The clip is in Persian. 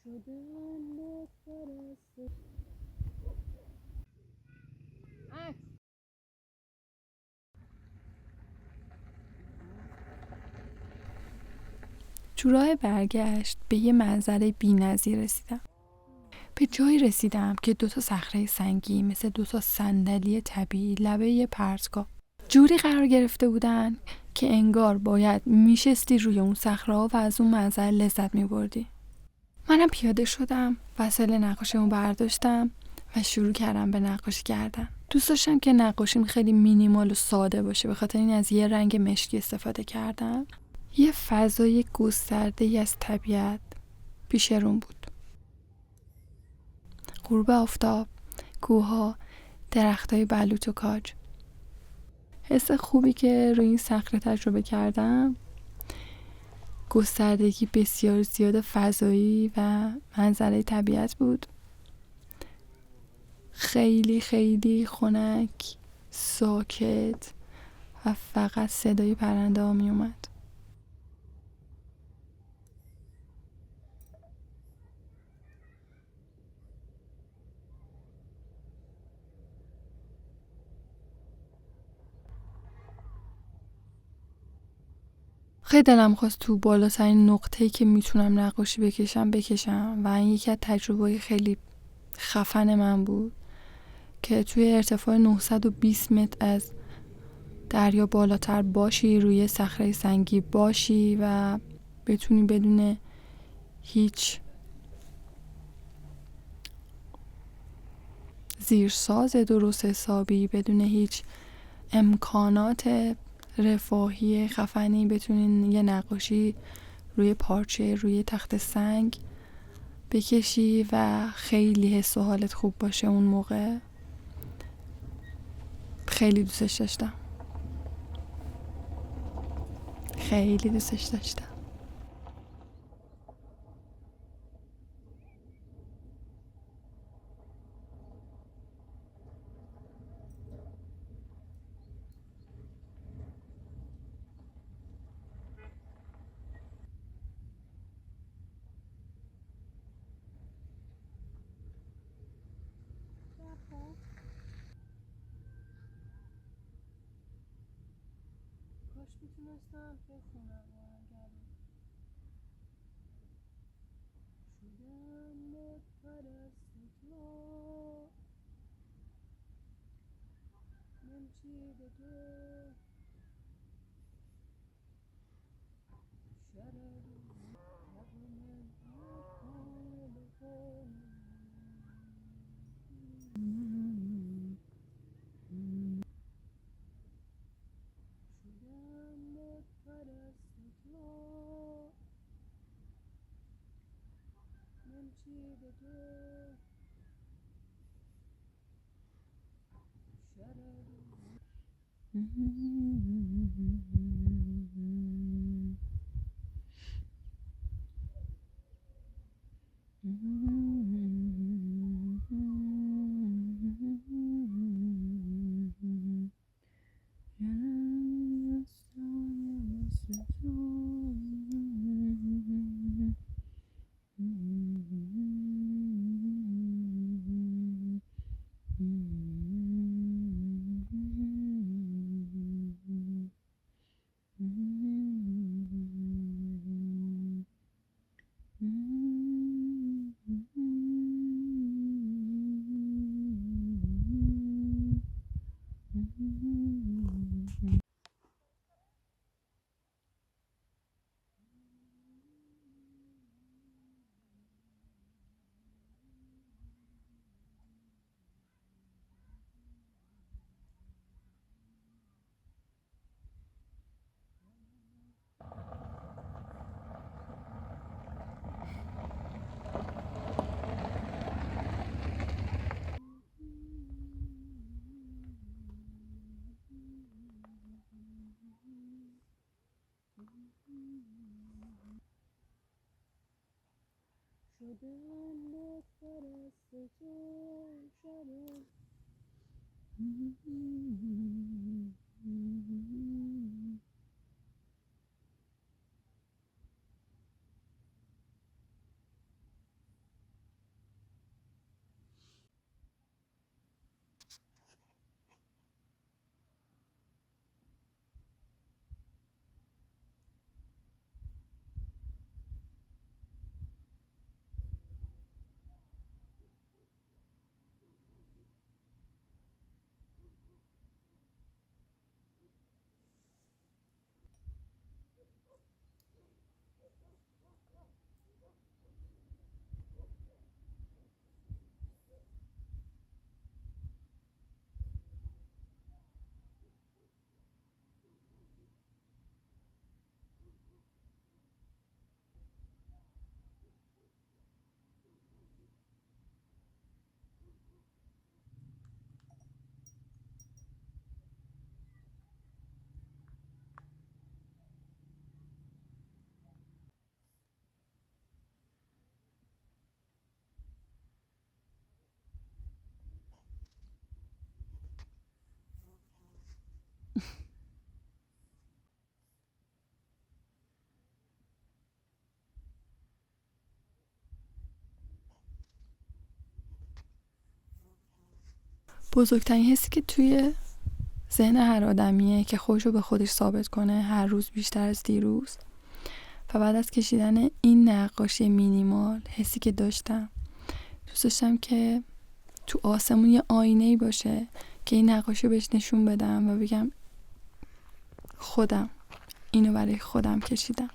تو راه برگشت به یه منظره بی‌نظیر رسیدم. به جایی رسیدم که 2 صخره سنگی مثل 2 صندلی طبیعی لبه یه پرتگاه جوری قرار گرفته بودن که انگار باید میشستی روی اون صخره‌ها و از اون منظر لذت میبردی. منم پیاده شدم، وسایل نقاشیمو برداشتم و شروع کردم به نقاشی کردن. دوست داشتم که نقاشیم خیلی مینیمال و ساده باشه، به خاطر این از یه رنگ مشکی استفاده کردم. یه فضای گسترده‌ای از طبیعت پیش روم بود. غروب آفتاب، کوه‌ها، درختای بلوط و کاج. حس خوبی که روی این صخره تجربه کردم، گستردگی بسیار زیاد فضایی و منظره طبیعت بود. خیلی خیلی خنک، ساکت و فقط صدای پرنده ها می اومد. خیلی دلم خواست تو بالاترین نقطه‌ای که میتونم نقاشی بکشم و این یکی از تجربه‌های خیلی خفن من بود که توی ارتفاع 920 متر از دریا بالاتر باشی، روی صخره سنگی باشی و بتونی بدون هیچ زیرساز درست حسابی، بدون هیچ امکانات رفاهی خفنی بتونین یه نقاشی روی پارچه، روی تخت سنگ بکشی و خیلی حس و حالت خوب باشه. اون موقع خیلی دوستش داشتم، خیلی دوستش داشتم. کاش میتونستم بخونم شدم به پرست تو نمچی به دو شرد رقم شدم به پرست تو نمچی به دو شرد شدم به پرست تو شرد بزرگترین حسی که توی ذهن هر آدمیه که خودشو به خودش ثابت کنه هر روز بیشتر از دیروز. و بعد از کشیدن این نقاشی مینیمال، حسی که داشتم، دوست داشتم که تو آسمون یه آینه‌ای باشه که این نقاشی بهش نشون بدم و بگم خودم اینو برای خودم کشیدم.